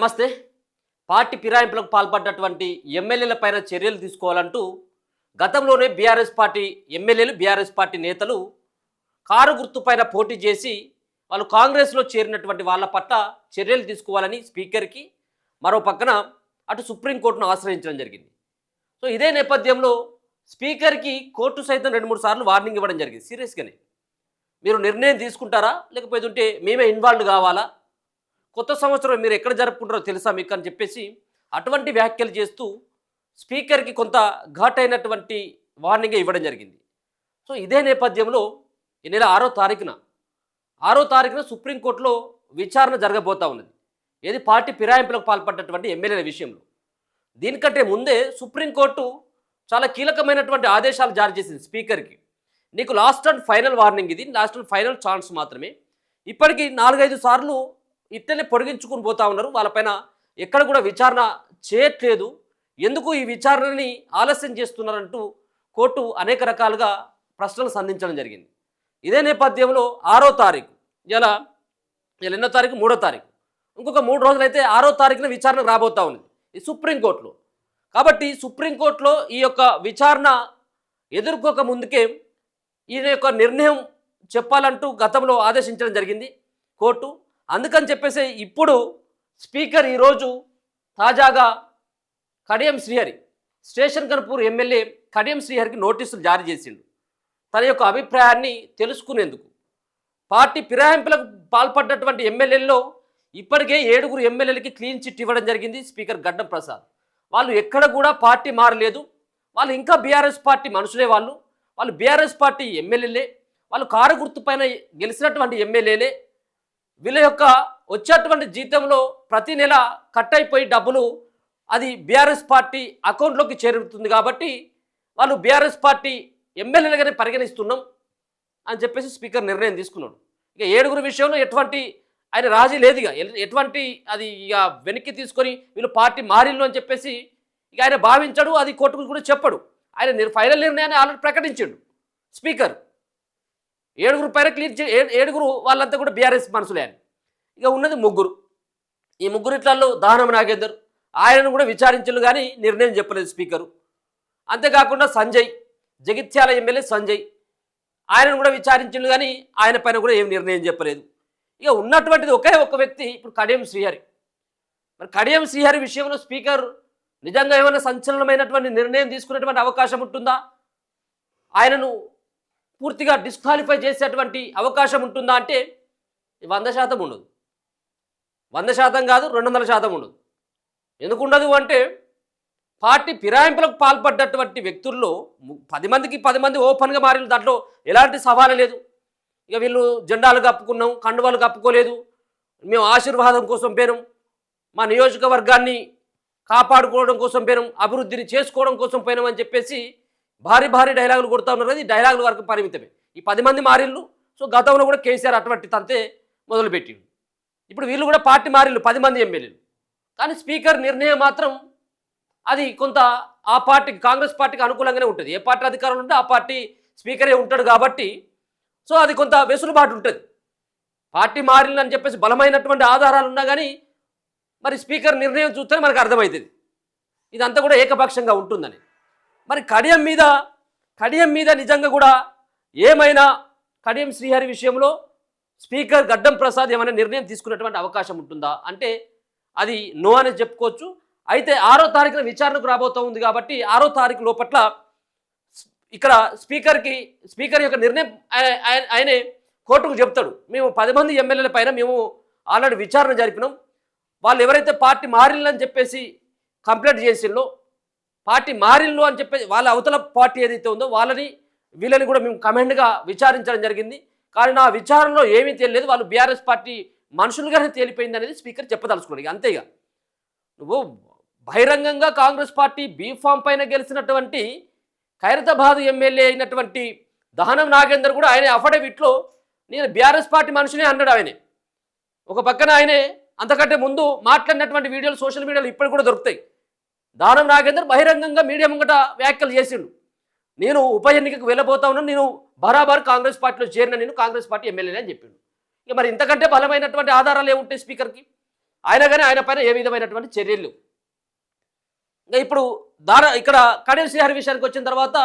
నమస్తే. పార్టీ ఫిరాయింపులకు పాల్పడ్డటువంటి ఎమ్మెల్యేల పైన చర్యలు తీసుకోవాలంటూ గతంలోనే బీఆర్ఎస్ పార్టీ ఎమ్మెల్యేలు, బీఆర్ఎస్ పార్టీ నేతలు కారు గుర్తుపైన పోటీ చేసి వాళ్ళు కాంగ్రెస్లో చేరినటువంటి వాళ్ళ పట్ల చర్యలు తీసుకోవాలని స్పీకర్కి, మరో పక్కన అటు సుప్రీంకోర్టును ఆశ్రయించడం జరిగింది. సో ఇదే నేపథ్యంలో స్పీకర్కి కోర్టు సైతం 2-3 సార్లు వార్నింగ్ ఇవ్వడం జరిగింది. సీరియస్గానే మీరు నిర్ణయం తీసుకుంటారా, లేకపోతే ఉంటే మేమే ఇన్వాల్వ్ కావాలా, కొత్త సంవత్సరం మీరు ఎక్కడ జరుపుకుంటారో తెలుసా మీకు అని చెప్పేసి అటువంటి వ్యాఖ్యలు చేస్తూ స్పీకర్కి కొంత ఘాటైనటువంటి వార్నింగ్ ఇవ్వడం జరిగింది. సో ఇదే నేపథ్యంలో ఈ నెల 6వ తారీఖున సుప్రీంకోర్టులో విచారణ జరగబోతా ఉన్నది. ఏది పార్టీ ఫిరాయింపులకు పాల్పడ్డటువంటి ఎమ్మెల్యేల విషయంలో. దీనికంటే ముందే సుప్రీంకోర్టు చాలా కీలకమైనటువంటి ఆదేశాలు జారీ చేసింది స్పీకర్కి. నీకు లాస్ట్ అండ్ ఫైనల్ వార్నింగ్, ఇది లాస్ట్ అండ్ ఫైనల్ ఛాన్స్ మాత్రమే. ఇప్పటికీ 4-5 సార్లు ఇట్లనే పొడిగించుకుని పోతా ఉన్నారు. వాళ్ళపైన ఎక్కడ కూడా విచారణ చేయట్లేదు. ఎందుకు ఈ విచారణని ఆలస్యం చేస్తున్నారంటూ కోర్టు అనేక రకాలుగా ప్రశ్నలు సంధించడం జరిగింది. ఇదే నేపథ్యంలో 6వ తారీఖు, ఇలా ఎన్నో తారీఖు, 3వ తారీఖు, ఇంకొక 3 రోజులైతే 6వ తారీఖున విచారణ రాబోతా ఉంది ఈ సుప్రీంకోర్టులో. కాబట్టి సుప్రీంకోర్టులో ఈ యొక్క విచారణ ఎదుర్కోక ముందుకే ఈయన యొక్క నిర్ణయం చెప్పాలంటూ గతంలో ఆదేశించడం జరిగింది కోర్టు. అందుకని చెప్పేసి ఇప్పుడు స్పీకర్ ఈరోజు తాజాగా కడియం శ్రీహరి, స్టేషన్ కనుపూర్ ఎమ్మెల్యే కడియం శ్రీహరికి నోటీసులు జారీ చేసిండు. తన యొక్క అభిప్రాయాన్ని తెలుసుకునేందుకు. పార్టీ ఫిరాయింపులకు పాల్పడ్డటువంటి ఎమ్మెల్యేల్లో ఇప్పటికే 7 ఎమ్మెల్యేలకి క్లీన్ చిట్ ఇవ్వడం జరిగింది స్పీకర్ గడ్డం ప్రసాద్. వాళ్ళు ఎక్కడ కూడా పార్టీ మారలేదు. వాళ్ళు ఇంకా బీఆర్ఎస్ పార్టీ మనుషులే. వాళ్ళు బీఆర్ఎస్ పార్టీ ఎమ్మెల్యేలే. వాళ్ళు కారు గుర్తు పైన గెలిచినటువంటి ఎమ్మెల్యేలే. వీళ్ళ యొక్క వచ్చేటువంటి జీతంలో ప్రతి నెల కట్ అయిపోయి డబ్బులు అది బీఆర్ఎస్ పార్టీ అకౌంట్లోకి చేరుతుంది. కాబట్టి వాళ్ళు బీఆర్ఎస్ పార్టీ ఎమ్మెల్యేలుగానే పరిగణిస్తున్నాం అని చెప్పేసి స్పీకర్ నిర్ణయం తీసుకున్నాడు. ఇక 7 విషయంలో ఎటువంటి ఆయన రాజీ లేదు. ఇక ఎటువంటి అది ఇక వెనక్కి తీసుకొని వీళ్ళు పార్టీ మారిల్లు అని చెప్పేసి ఇక ఆయన భావించాడు. అది కోర్టుకు కూడా చెప్పాడు. ఆయన ఫైనల్ నిర్ణయాన్ని ఆల్రెడీ ప్రకటించాడు స్పీకర్. 7 పైన క్లియర్ 7 వాళ్ళంతా కూడా బీఆర్ఎస్ మనుషులే అని. ఇక ఉన్నది 3. ఈ 3 ఇట్లలో దానం నాగేందర్, ఆయనను కూడా విచారించలు కానీ నిర్ణయం చెప్పలేదు స్పీకరు. అంతేకాకుండా సంజయ్, జగిత్యాల ఎమ్మెల్యే సంజయ్, ఆయనను కూడా విచారించలు కానీ ఆయన పైన కూడా ఏం నిర్ణయం చెప్పలేదు. ఇక ఉన్నటువంటిది ఒకే ఒక వ్యక్తి ఇప్పుడు కడియం శ్రీహరి. మరి కడియం శ్రీహరి విషయంలో స్పీకర్ నిజంగా ఏమైనా సంచలనమైనటువంటి నిర్ణయం తీసుకునేటువంటి అవకాశం ఉంటుందా, ఆయనను పూర్తిగా డిస్క్వాలిఫై చేసేటువంటి అవకాశం ఉంటుందా అంటే 100% ఉండదు. 100% కాదు, 200% ఉండదు. ఎందుకు ఉండదు అంటే పార్టీ ఫిరాయింపులకు పాల్పడ్డటువంటి వ్యక్తుల్లో 10 మందికి 10 మంది ఓపెన్గా మారిన దాంట్లో ఎలాంటి సవాలు లేదు. ఇక వీళ్ళు జెండాలు కప్పుకున్నాం, కండువాలు కప్పుకోలేదు, మేము ఆశీర్వాదం కోసం పోయినాం, మా నియోజకవర్గాన్ని కాపాడుకోవడం కోసం పోయినాం, అభివృద్ధిని చేసుకోవడం కోసం పోయినాం అని చెప్పేసి భారీ డైలాగులు కొడతా ఉన్నారు. కదా, ఈ డైలాగుల వరకు పరిమితమే ఈ 10 మంది మారిళ్ళు. సో గతంలో కూడా కేసీఆర్ అటువంటి తంతే మొదలుపెట్టిండు. ఇప్పుడు వీళ్ళు కూడా పార్టీ మారిళ్ళు 10 మంది ఎమ్మెల్యేలు. కానీ స్పీకర్ నిర్ణయం మాత్రం అది కొంత ఆ పార్టీకి, కాంగ్రెస్ పార్టీకి అనుకూలంగానే ఉంటుంది. ఏ పార్టీ అధికారంలో ఉంటే ఆ పార్టీ స్పీకరే ఉంటాడు కాబట్టి సో అది కొంత వెసులుబాటు ఉంటుంది. పార్టీ మారిళ్ళు అని చెప్పేసి బలమైనటువంటి ఆధారాలు ఉన్నా కానీ మరి స్పీకర్ నిర్ణయం చూస్తే మనకు అర్థమవుతుంది ఇదంతా కూడా ఏకపక్షంగా ఉంటుందని. మరి కడియం మీద నిజంగా కూడా ఏమైనా కడియం శ్రీహరి విషయంలో స్పీకర్ గడ్డం ప్రసాద్ ఏమైనా నిర్ణయం తీసుకునేటువంటి అవకాశం ఉంటుందా అంటే అది నో అని చెప్పుకోవచ్చు. అయితే 6వ తారీఖున విచారణకు రాబోతూ ఉంది కాబట్టి 6వ తారీఖు లోపట్ల ఇక్కడ స్పీకర్ యొక్క నిర్ణయం ఆయనే కోర్టుకు చెప్తాడు. మేము 10 మంది ఎమ్మెల్యేల పైన మేము ఆల్రెడీ విచారణ జరిపినాం. వాళ్ళు ఎవరైతే పార్టీ మారిళ్ళు అని చెప్పేసి కంప్లైంట్ చేసిల్లో, పార్టీ మారిళ్ళు అని చెప్పేసి వాళ్ళ అవతల పార్టీ ఏదైతే ఉందో వీళ్ళని కూడా మేము కమెండ్గా విచారించడం జరిగింది. కానీ నా విచారణలో ఏమీ తెలియలేదు, వాళ్ళు బీఆర్ఎస్ పార్టీ మనుషులుగానే తేలిపోయింది అనేది స్పీకర్ చెప్పదలుచుకున్నాడు. అంతేగా నువ్వు బహిరంగంగా కాంగ్రెస్ పార్టీ బీఫామ్ పైన గెలిచినటువంటి ఖైరతాబాద్ ఎమ్మెల్యే అయినటువంటి దహనం నాగేందర్ కూడా ఆయన అఫిడవిట్లో నేను బీఆర్ఎస్ పార్టీ మనుషులే అన్నాడు. ఆయనే ఒక పక్కన ఆయనే అంతకంటే ముందు మాట్లాడినటువంటి వీడియోలు సోషల్ మీడియాలో ఇప్పటికి కూడా దొరుకుతాయి. దానం నాగేందర్ బహిరంగంగా మీడియా ముంగట వ్యాఖ్యలు చేసిండు. నేను ఉప ఎన్నికకు వెళ్ళబోతా ఉన్నాను, నేను బరాబర్ కాంగ్రెస్ పార్టీలో చేరిన, నేను కాంగ్రెస్ పార్టీ ఎమ్మెల్యేనే అని చెప్పిండు. ఇక మరి ఇంతకంటే బలమైనటువంటి ఆధారాలు ఏముంటాయి స్పీకర్కి? అయినా కానీ ఆయన పైన ఏ విధమైనటువంటి చర్యలు. ఇంకా ఇప్పుడు ఇక్కడ కడియం శ్రీహరి విషయానికి వచ్చిన తర్వాత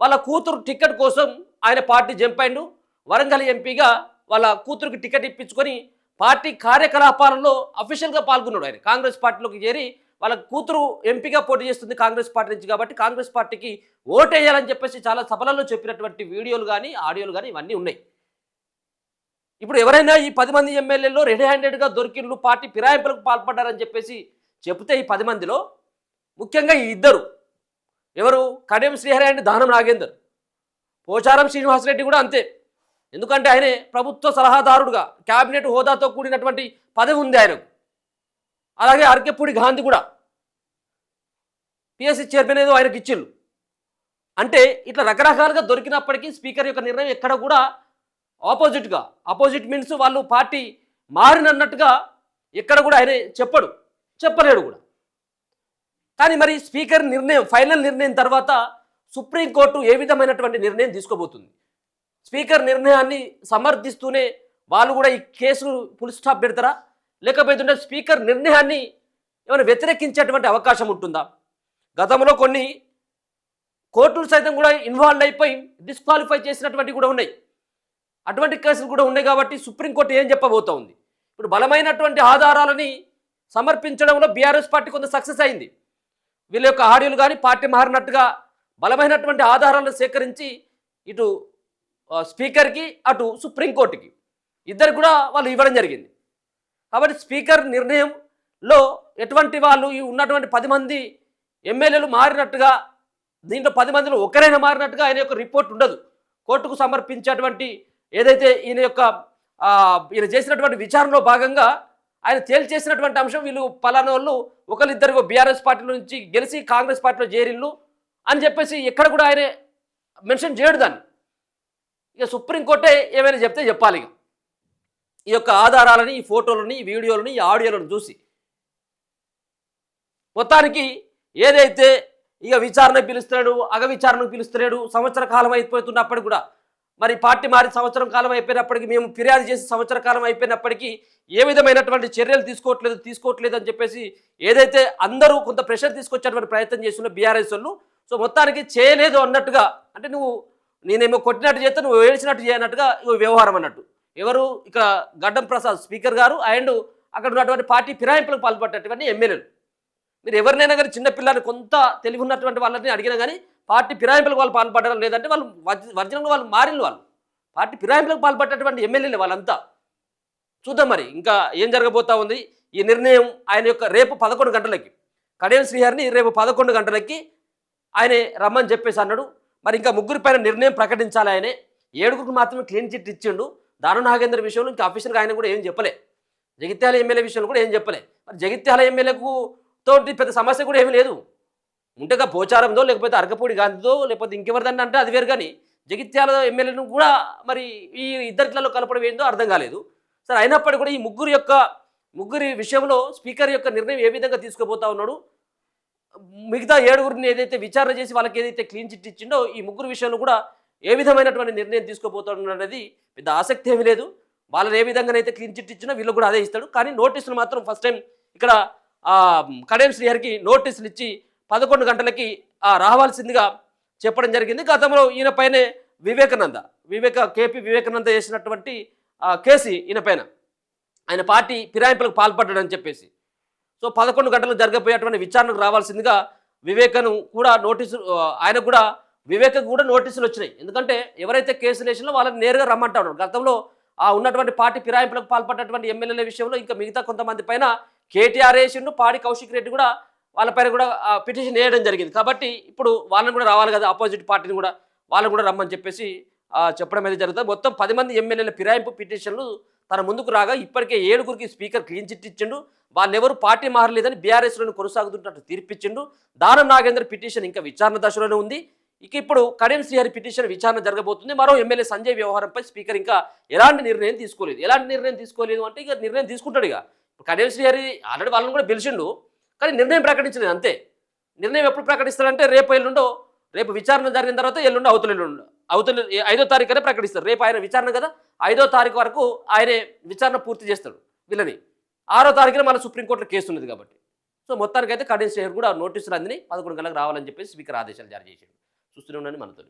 వాళ్ళ కూతురు టికెట్ కోసం ఆయన పార్టీ జంప్ అయిండు. వరంగల్ ఎంపీగా వాళ్ళ కూతురుకి టికెట్ ఇప్పించుకొని పార్టీ కార్యకలాపాలలో అఫీషియల్గా పాల్గొన్నాడు. ఆయన కాంగ్రెస్ పార్టీలోకి చేరి వాళ్ళ కూతురు ఎంపీగా పోటీ చేస్తుంది కాంగ్రెస్ పార్టీ నుంచి కాబట్టి కాంగ్రెస్ పార్టీకి ఓటేయాలని చెప్పేసి చాలా సభలలో చెప్పినటువంటి వీడియోలు కానీ ఆడియోలు కానీ ఇవన్నీ ఉన్నాయి. ఇప్పుడు ఎవరైనా ఈ 10 మంది ఎమ్మెల్యేల్లో రెడీ హ్యాండెడ్గా దొరికిండ్లు పార్టీ ఫిరాయింపులకు పాల్పడ్డారని చెప్పేసి చెబితే ఈ 10 మందిలో ముఖ్యంగా ఈ ఇద్దరు ఎవరు, కడియం శ్రీహరి అండ్ దానం నాగేందర్, పోచారం శ్రీనివాసరెడ్డి కూడా అంతే. ఎందుకంటే ఆయనే ప్రభుత్వ సలహాదారుడుగా క్యాబినెట్ హోదాతో కూడినటువంటి పదవి ఉంది ఆయనకు. అలాగే అరకెపూడి గాంధీ కూడా పిఎస్సి చైర్మన్ ఏదో ఆయనకి ఇచ్చిళ్ళు. అంటే ఇట్లా రకరకాలుగా దొరికినప్పటికీ స్పీకర్ యొక్క నిర్ణయం ఎక్కడ కూడా ఆపోజిట్ మీన్స్ వాళ్ళు పార్టీ మారినన్నట్టుగా ఎక్కడ కూడా ఆయన చెప్పలేడు కూడా. కానీ మరి స్పీకర్ నిర్ణయం, ఫైనల్ నిర్ణయం తర్వాత సుప్రీంకోర్టు ఏ విధమైనటువంటి నిర్ణయం తీసుకోబోతుంది? స్పీకర్ నిర్ణయాన్ని సమర్థిస్తూనే వాళ్ళు కూడా ఈ కేసును ఫుల్ స్టాప్ పెడతారా, లేకపోతే స్పీకర్ నిర్ణయాన్ని ఏమైనా వ్యతిరేకించేటువంటి అవకాశం ఉంటుందా? గతంలో కొన్ని కోర్టులు సైతం కూడా ఇన్వాల్వ్ అయిపోయి డిస్క్వాలిఫై చేసినటువంటి కూడా ఉన్నాయి. అటువంటి కేసులు కూడా ఉన్నాయి. కాబట్టి సుప్రీంకోర్టు ఏం చెప్పబోతా ఉంది? ఇప్పుడు బలమైనటువంటి ఆధారాలని సమర్పించడంలో బీఆర్ఎస్ పార్టీ కొంత సక్సెస్ అయింది. వీళ్ళ యొక్క ఆడియోలు కానీ పార్టీ మారినట్టుగా బలమైనటువంటి ఆధారాలను సేకరించి ఇటు స్పీకర్కి అటు సుప్రీంకోర్టుకి ఇద్దరు కూడా వాళ్ళు ఇవ్వడం జరిగింది. కాబట్టి స్పీకర్ నిర్ణయంలో ఎటువంటి వాళ్ళు ఈ ఉన్నటువంటి 10 మంది ఎమ్మెల్యేలు మారినట్టుగా, దీంట్లో 10 మందిలో ఒకరైనా మారినట్టుగా ఆయన యొక్క రిపోర్ట్ ఉండదు. కోర్టుకు సమర్పించేటువంటి ఏదైతే ఈయన చేసినటువంటి విచారణలో భాగంగా ఆయన తేల్చేసినటువంటి అంశం వీళ్ళు పలానా వాళ్ళు ఒకరిద్దరు బీఆర్ఎస్ పార్టీ నుంచి గెలిచి కాంగ్రెస్ పార్టీలో చేరిళ్ళు అని చెప్పేసి ఎక్కడ కూడా ఆయన మెన్షన్ చేయడు దాన్ని. ఇక సుప్రీంకోర్టే ఏమైనా చెప్తే చెప్పాలి. ఇక ఈ యొక్క ఆధారాలని, ఈ ఫోటోలని, ఈ వీడియోలని, ఈ ఆడియోలను చూసి మొత్తానికి ఏదైతే ఇక విచారణ పిలుస్తున్నాడు, విచారణకు పిలుస్తున్నాడు, సంవత్సర కాలం అయిపోతున్నప్పటికి కూడా మరి పార్టీ మారి సంవత్సరం కాలం అయిపోయినప్పటికీ, మేము ఫిర్యాదు చేసి సంవత్సర కాలం అయిపోయినప్పటికీ ఏ విధమైనటువంటి చర్యలు తీసుకోవట్లేదు అని చెప్పేసి ఏదైతే అందరూ కొంత ప్రెషర్ తీసుకొచ్చేటువంటి ప్రయత్నం చేస్తున్న బీఆర్ఎస్ వాళ్ళు, సో మొత్తానికి చేయలేదు అన్నట్టుగా, అంటే నేనేమో కొట్టినట్టు చేస్తే నువ్వు ఏడ్చినట్టు చేయనట్టుగా వ్యవహారం అన్నట్టు. ఎవరు ఇక్కడ గడ్డం ప్రసాద్ స్పీకర్ గారు అండ్ అక్కడ ఉన్నటువంటి పార్టీ ఫిరాయింపులకు పాల్పడ్డటువంటి ఎమ్మెల్యేలు. మీరు ఎవరినైనా కానీ చిన్నపిల్లని కొంత తెలివి ఉన్నటువంటి వాళ్ళని అడిగినా కానీ పార్టీ ఫిరాయింపులకు వాళ్ళు పాల్పడడం లేదంటే వాళ్ళు వర్జనంగా వాళ్ళు మారిన వాళ్ళు పార్టీ ఫిరాయింపులకు పాల్పడ్డటువంటి ఎమ్మెల్యేలు వాళ్ళంతా. చూద్దాం మరి ఇంకా ఏం జరగబోతా ఉంది. ఈ నిర్ణయం ఆయన యొక్క రేపు 11 గంటలకి కడియం శ్రీహరిని రేపు 11 గంటలకి ఆయనే రమ్మని చెప్పేసి అన్నాడు. మరి ఇంకా 3 పైన నిర్ణయం ప్రకటించాలి. ఆయనే 7 మాత్రమే క్లీన్ చిట్ ఇచ్చిండు. దానం నాగేందర్ విషయంలో ఇంకా ఆఫీసర్గా ఆయన కూడా ఏం చెప్పలే. జగిత్యాల ఎమ్మెల్యే విషయంలో కూడా ఏం చెప్పలే. మరి జగిత్యాల ఎమ్మెల్యేకు తోటి పెద్ద సమస్య కూడా ఏమీ లేదు. ఉంటేగా పోచారందో లేకపోతే అరకపూడి గాంధీదో లేకపోతే ఇంకెవరిదన్నా అంటే అది వేరు. కానీ జగిత్యాల ఎమ్మెల్యేను కూడా మరి ఈ ఇద్దరిలో కలపడం ఏందో అర్థం కాలేదు. సరే అయినప్పటికీ కూడా ఈ ముగ్గురి విషయంలో స్పీకర్ యొక్క నిర్ణయం ఏ విధంగా తీసుకోబోతా ఉన్నాడు, మిగతా 7గురిని ఏదైతే విచారణ చేసి వాళ్ళకి ఏదైతే క్లీన్ చిట్ ఇచ్చిండో ఈ 3 విషయంలో కూడా ఏ విధమైనటువంటి నిర్ణయం తీసుకోబోతాడు అనేది పెద్ద ఆసక్తి ఏమీ లేదు. వాళ్ళని ఏ విధంగానైతే క్లీన్ చిట్ ఇచ్చినా వీళ్ళు కూడా అదే ఇస్తాడు. కానీ నోటీసులు మాత్రం ఫస్ట్ టైం ఇక్కడ కడియం శ్రీహరికి నోటీసులు ఇచ్చి 11 గంటలకి రావాల్సిందిగా చెప్పడం జరిగింది. గతంలో ఈయన పైనే కేపీ వివేకానంద చేసినటువంటి కేసు ఈయన పైన, ఆయన పార్టీ ఫిరాయింపులకు పాల్పడ్డాడని చెప్పేసి. సో 11 గంటలకు జరగబోయేటువంటి విచారణకు రావాల్సిందిగా వివేకను కూడా ఆయన కూడా వివేకకు కూడా నోటీసులు వచ్చినాయి. ఎందుకంటే ఎవరైతే కేసులు వేసినా వాళ్ళని నేరుగా రమ్మంటా ఉన్నారు. గతంలో ఉన్నటువంటి పార్టీ ఫిరాయింపులకు పాల్పడ్డటువంటి ఎమ్మెల్యేల విషయంలో ఇంకా మిగతా కొంతమంది పైన కేటీఆర్ వేసిండు, పాడి కౌశిక్ రెడ్డి కూడా వాళ్ళపైన కూడా పిటిషన్ వేయడం జరిగింది. కాబట్టి ఇప్పుడు వాళ్ళని కూడా రావాలి కదా, ఆపోజిట్ పార్టీని కూడా వాళ్ళని కూడా రమ్మని చెప్పేసి చెప్పడం అయితే జరుగుతుంది. మొత్తం 10 మంది ఎమ్మెల్యేల ఫిరాయింపు పిటిషన్లు తన ముందుకు రాగా ఇప్పటికే 7గురికి స్పీకర్ క్లీన్ చిట్ ఇచ్చిండు. వాళ్ళెవరు పార్టీ మారలేదని బీఆర్ఎస్లోనే కొనసాగుతున్నట్టు తీర్పిచ్చిండు. దానం నాగేందర్ పిటిషన్ ఇంకా విచారణ దశలోనే ఉంది. ఇప్పుడు కడియం శ్రీహరి పిటిషన్ విచారణ జరగబోతుంది. మరో ఎమ్మెల్యే సంజయ్ వ్యవహారంపై స్పీకర్ ఇంకా ఎలాంటి నిర్ణయం తీసుకోలేదు అంటే ఇక నిర్ణయం తీసుకుంటాడు. ఇక కడియం శ్రీహరి ఆల్రెడీ వాళ్ళని కూడా పిలిచిండు, కానీ నిర్ణయం ప్రకటించలేదు అంతే. నిర్ణయం ఎప్పుడు ప్రకటిస్తాడంటే రేపు విచారణ జరిగిన తర్వాత అవతల 5వ తారీఖునే ప్రకటిస్తారు. రేపు ఆయన విచారణ కదా, 5వ తారీఖు వరకు ఆయనే విచారణ పూర్తి చేస్తాడు వీళ్ళని. 6వ తారీఖున మన సుప్రీంకోర్టులో కేసు ఉన్నది కాబట్టి. సో మొత్తానికైతే కడియం శ్రేయర్ కూడా నోటీసులు అందినాయి. 11 గంటలకు రావాలని చెప్పేసి స్పీకర్ ఆదేశాలు జారీ చేశాడు. చూస్తూనే ఉండండి మనతో.